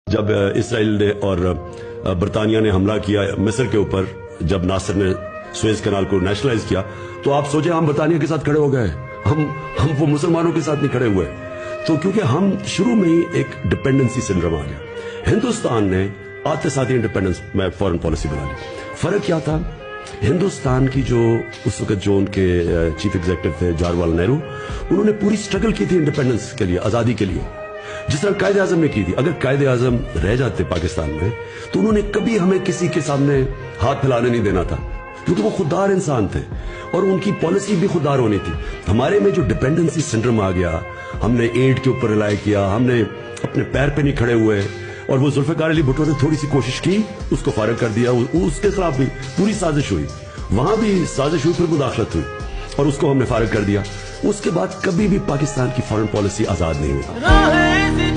جب اسرائیل نے اور برطانیہ نے حملہ کیا مصر کے اوپر، جب ناصر نے سویز کنال کو نیشنلائز کیا، تو آپ سوچیں ہم برطانیہ کے ساتھ کھڑے ہو گئے، ہم وہ مسلمانوں کے ساتھ نہیں کھڑے ہوئے، تو کیونکہ ہم شروع میں ہی ایک ڈپینڈنسی سنڈروم آ گیا۔ ہندوستان نے آتے ساتھ ہی انڈیپینڈنس میں فورن پالیسی بنا لی۔ فرق کیا تھا؟ ہندوستان کی جو اس وقت جو ان کے چیف ایگزیکٹو تھے جواہر نہرو، انہوں نے پوری سٹرگل کی تھی انڈیپینڈنس کے لیے، آزادی کے لیے، جس طرح قائد اعظم نے کی تھی۔ اگر قائد اعظم رہ جاتے پاکستان میں تو انہوں نے کبھی ہمیں کسی کے سامنے ہاتھ پھیلانے نہیں دینا تھا، کیونکہ وہ خوددار انسان تھے اور ان کی پالیسی بھی خوددار ہونی تھی۔ ہمارے میں جو ڈپینڈنسی سنڈروم آ گیا، ہم نے ایڈ کے اوپر ریلائی کیا، ہم نے اپنے پیر پہ نہیں کھڑے ہوئے، اور وہ ذوالفقار علی بھٹو نے تھوڑی سی کوشش کی، اس کو فارغ کر دیا، اس کے خلاف بھی پوری سازش ہوئی، وہاں بھی سازش ہوئی، پھر مداخلت ہوئی اور اس کو ہم نے فارغ کر دیا۔ اس کے بعد کبھی بھی پاکستان کی فارن پالیسی آزاد نہیں ہوئی۔